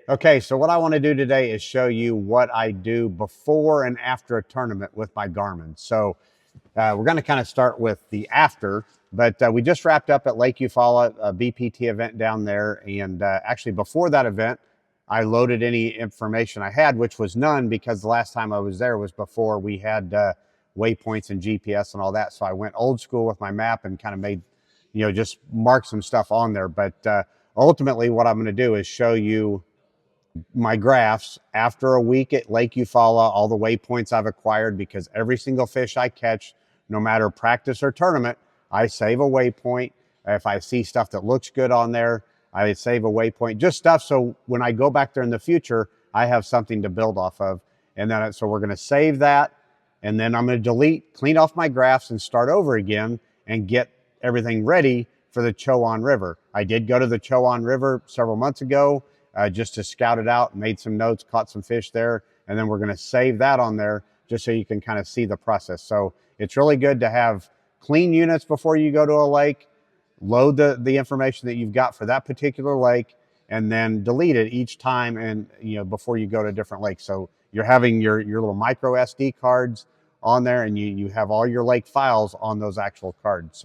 Okay, so what I want to do today is show you what I do before and after a tournament with my Garmin. So we're going to kind of start with the after, but we just wrapped up at Lake Eufaula, a BPT event down there. And actually before that event, I loaded any information I had, which was none because the last time I was there was before we had waypoints and GPS and all that. So I went old school with my map and kind of made, just mark some stuff on there. But ultimately what I'm going to do is show you my graphs after a week at Lake Eufaula, all the waypoints I've acquired, because every single fish I catch, no matter practice or tournament, I save a waypoint. If I see stuff that looks good on there, I save a waypoint, just stuff so when I go back there in the future, I have something to build off of. And then, so we're going to save that. And then I'm going to delete, clean off my graphs and start over again and get everything ready for the Chowan River. I did go to the Chowan River several months ago just to scout it out, made some notes, caught some fish there. And then we're going to save that on there just so you can kind of see the process. So it's really good to have clean units before you go to a lake, load the information that you've got for that particular lake, and then delete it each time and before you go to different lakes. So you're having your little micro SD cards on there, and you have all your lake files on those actual cards.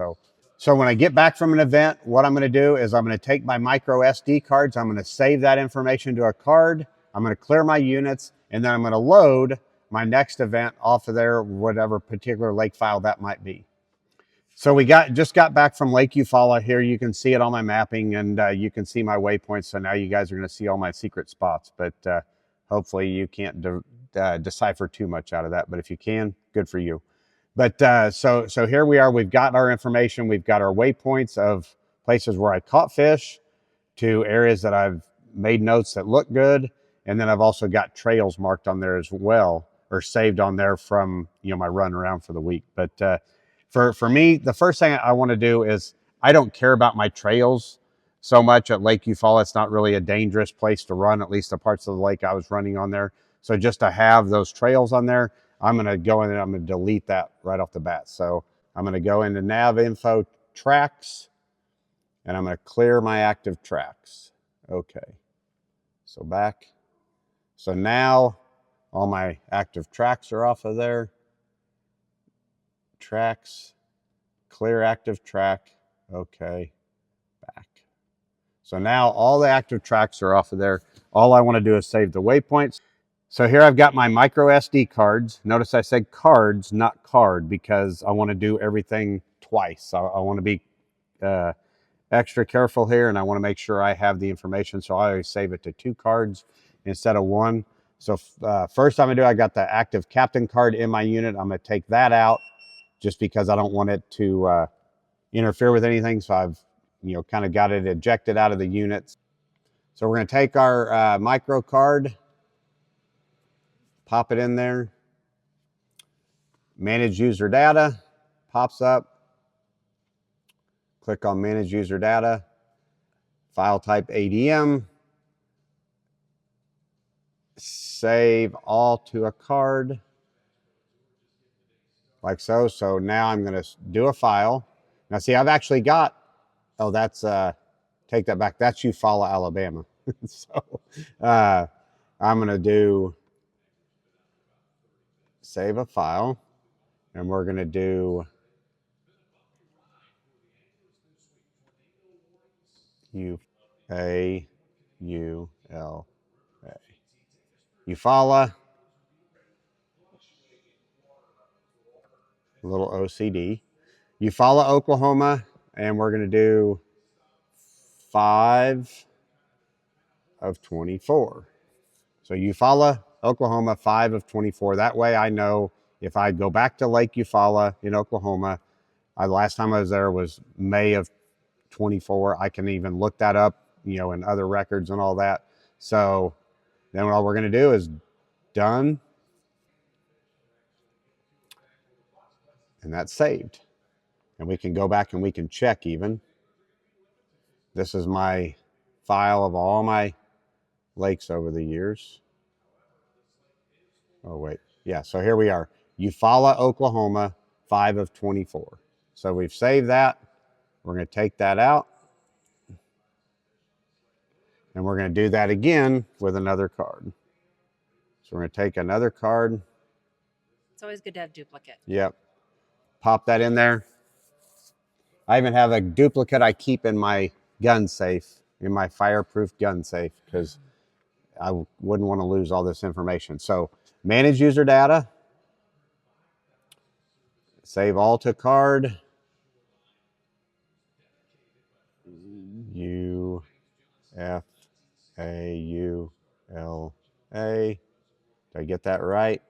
So when I get back from an event, what I'm going to do is I'm going to take my micro SD cards, I'm going to save that information to a card, I'm going to clear my units, and then I'm going to load my next event off of there, whatever particular lake file that might be. So we just got back from Lake Eufaula. Here you can see it on my mapping, and you can see my waypoints. So now you guys are going to see all my secret spots, but hopefully you can't decipher too much out of that. But if you can, good for you. But so here we are. We've got our information. We've got our waypoints of places where I caught fish to areas that I've made notes that look good. And then I've also got trails marked on there as well, or saved on there from my run around for the week. But for me, the first thing I want to do is, I don't care about my trails so much at Lake Eufaula. It's not really a dangerous place to run, at least the parts of the lake I was running on there. So just to have those trails on there, I'm going to go in and I'm going to delete that right off the bat. So I'm going to go into nav info tracks, and I'm going to clear my active tracks. Okay. So back. So now all my active tracks are off of there. Tracks, clear active track. Okay. Back. So now all the active tracks are off of there. All I want to do is save the waypoints. So here I've got my micro SD cards. Notice I said cards, not card, because I want to do everything twice. I want to be extra careful here, and I want to make sure I have the information. So I always save it to 2 cards instead of 1. So first I'm going to do, I got the active captain card in my unit. I'm going to take that out just because I don't want it to interfere with anything. So I've kind of got it ejected out of the units. So we're going to take our micro card, pop it in there. Manage user data pops up. Click on manage user data. File type ADM. Save all to a card. Like so. So now I'm going to do a file. Now see, I've actually got, oh, that's, take that back. That's Eufaula, Alabama. So I'm going to do save a file, and we're going to do Eufaula, a little OCD, Eufaula, Oklahoma, and we're going to do 5 of 24. So Eufaula, Oklahoma, 5 of 24. That way I know if I go back to Lake Eufaula in Oklahoma, last time I was there was May of 24. I can even look that up, in other records and all that. So then all we're going to do is done. And that's saved. And we can go back and we can check even. This is my file of all my lakes over the years. Oh, wait. Yeah, so here we are. Eufaula, Oklahoma, 5 of 24. So we've saved that. We're going to take that out. And we're going to do that again with another card. So we're going to take another card. It's always good to have duplicate. Yep. Pop that in there. I even have a duplicate I keep in my gun safe, in my fireproof gun safe, because I wouldn't want to lose all this information. So manage user data. Save all to card. U-F-A-U-L-A. Did I get that right?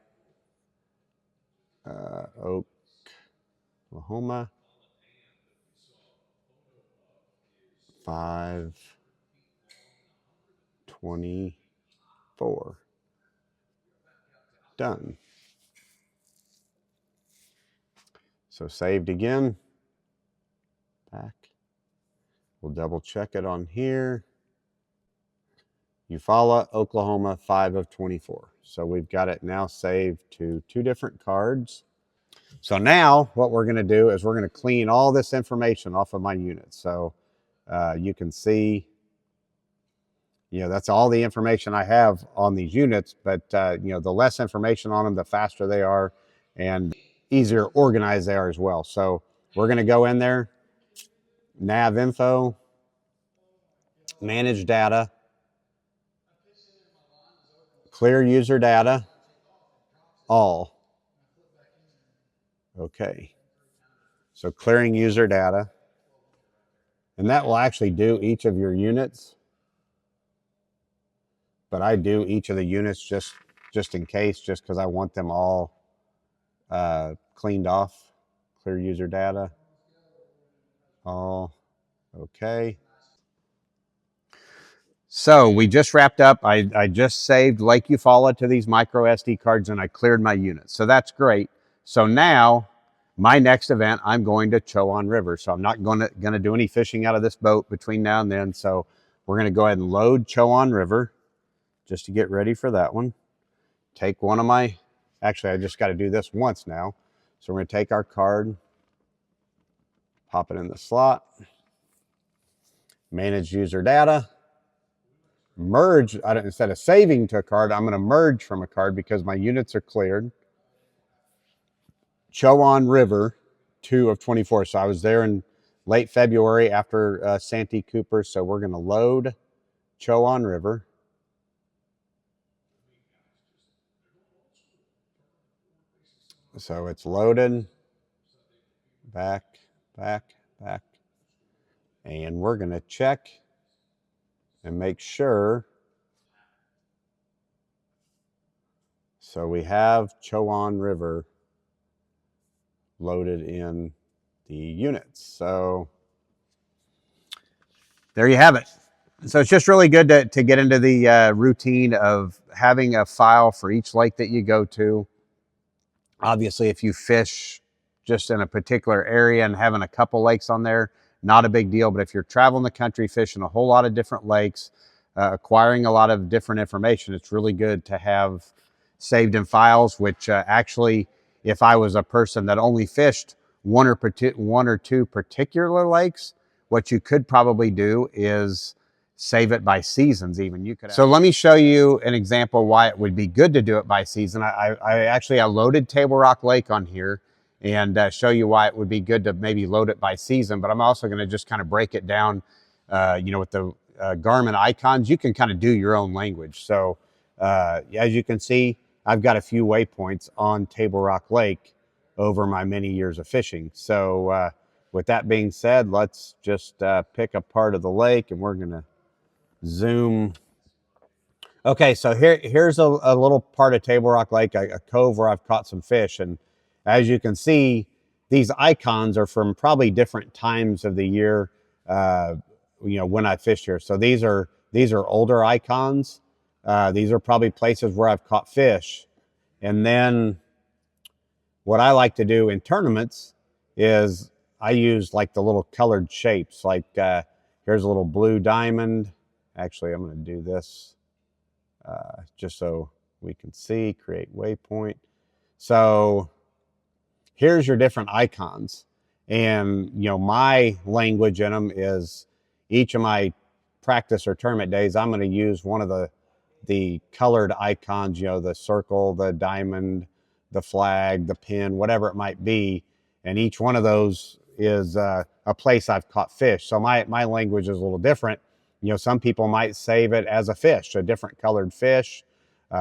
Oklahoma. 5/24. Done. So saved again. Back. We'll double check it on here. Eufaula, Oklahoma, 5/24. So we've got it now saved to 2 different cards. So now what we're going to do is we're going to clean all this information off of my unit. So you can see, that's all the information I have on these units, but the less information on them, the faster they are and easier organized they are as well. So we're going to go in there, nav info, manage data, clear user data, all. Okay. So clearing user data. And that will actually do each of your units. But I do each of the units just in case, just because I want them all cleaned off. Clear user data. All. Okay. So we just wrapped up. I just saved Lake Eufaula to these micro SD cards and I cleared my units. So that's great. So now my next event, I'm going to Chowan River. So I'm not going to do any fishing out of this boat between now and then. So we're going to go ahead and load Chowan River just to get ready for that one. Take one of my, actually I just got to do this once now. So we're going to take our card, pop it in the slot, manage user data, merge, instead of saving to a card, I'm going to merge from a card because my units are cleared. Chowan River, 2/24. So I was there in late February after Santee Cooper. So we're going to load Chowan River. So it's loaded. Back. And we're going to check and make sure. So we have Chowan River loaded in the units. So there you have it. So it's just really good to get into the routine of having a file for each lake that you go to. Obviously, if you fish just in a particular area and having a couple lakes on there, not a big deal. But if you're traveling the country, fishing a whole lot of different lakes, acquiring a lot of different information, it's really good to have saved in files, which actually, if I was a person that only fished one or two particular lakes, what you could probably do is save it by seasons even. You could. So let me show you an example why it would be good to do it by season. I loaded Table Rock Lake on here and show you why it would be good to maybe load it by season, but I'm also going to just kind of break it down, with the Garmin icons. You can kind of do your own language. So as you can see, I've got a few waypoints on Table Rock Lake over my many years of fishing. So with that being said, let's just pick a part of the lake and we're going to zoom. Okay, so here's a little part of Table Rock Lake, a cove where I've caught some fish. And as you can see, these icons are from probably different times of the year, when I fished here. So these are older icons. These are probably places where I've caught fish. And then what I like to do in tournaments is I use like the little colored shapes. Like here's a little blue diamond. Actually, I'm going to do this just so we can see, create waypoint. So here's your different icons. And, my language in them is each of my practice or tournament days, I'm going to use one of the colored icons, you know, the circle, the diamond, the flag, the pin, whatever it might be. And each one of those is a place I've caught fish. So my language is a little different. You know, some people might save it as a fish, a different colored fish,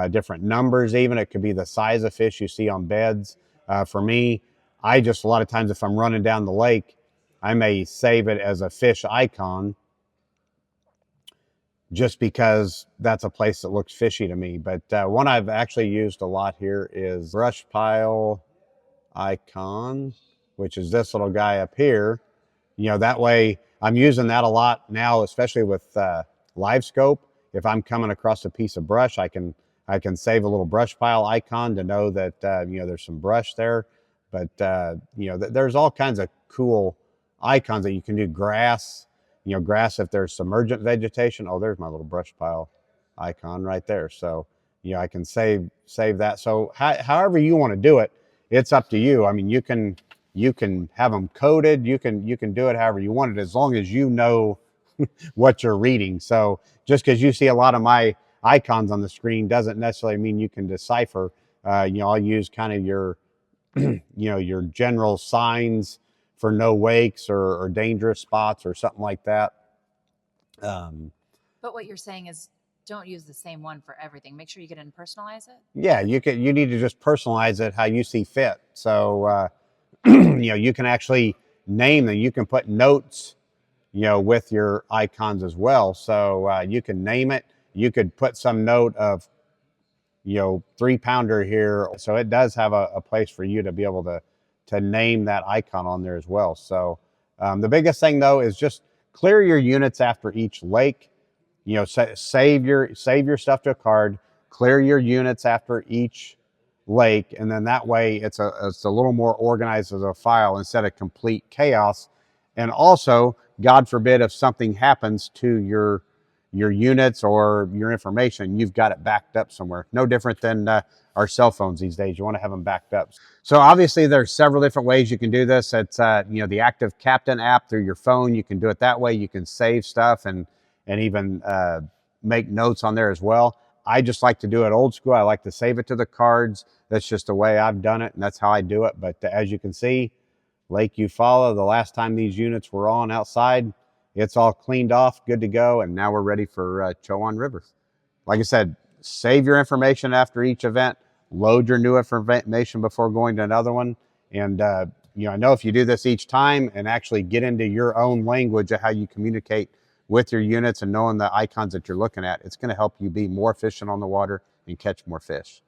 different numbers even. It could be the size of fish you see on beds. For me, I just, a lot of times if I'm running down the lake, I may save it as a fish icon just because that's a place that looks fishy to me. But one I've actually used a lot here is brush pile icon, which is this little guy up here. You know, that way I'm using that a lot now, especially with live scope. If I'm coming across a piece of brush, I can save a little brush pile icon to know that you know, there's some brush there. But you know, there's all kinds of cool icons that you can do. Grass, you know, grass if there's submergent vegetation. Oh, there's my little brush pile icon right there. So you know, I can save that. So however you want to do it, it's up to you. I mean, you can have them coded. You can do it however you want it, as long as you know what you're reading. So just because you see a lot of my icons on the screen doesn't necessarily mean you can decipher. You know, I'll use kind of your you know, your general signs for no wakes or dangerous spots or something like that. But what you're saying is don't use the same one for everything. Make sure you get in and personalize it. Yeah, you need to just personalize it how you see fit. So you know, you can actually name them. You can put notes, you know, with your icons as well. So you can name it. You could put some note of, you know, 3-pounder here. So it does have a place for you to be able to name that icon on there as well. So the biggest thing though is just clear your units after each lake. You know, save your stuff to a card, clear your units after each lake, and then that way it's a little more organized as a file instead of complete chaos. And also, God forbid, if something happens to your units or your information, you've got it backed up somewhere. No different than our cell phones these days. You want to have them backed up. So obviously there's several different ways you can do this. It's you know, the Active Captain app through your phone. You can do it that way. You can save stuff and even make notes on there as well. I just like to do it old school. I like to save it to the cards. That's just the way I've done it, and that's how I do it. But as you can see, Lake Eufaula, the last time these units were on outside, it's all cleaned off, good to go, and now we're ready for Chowan River. Like I said, save your information after each event, load your new information before going to another one, and you know, I know if you do this each time and actually get into your own language of how you communicate with your units and knowing the icons that you're looking at, it's going to help you be more efficient on the water and catch more fish.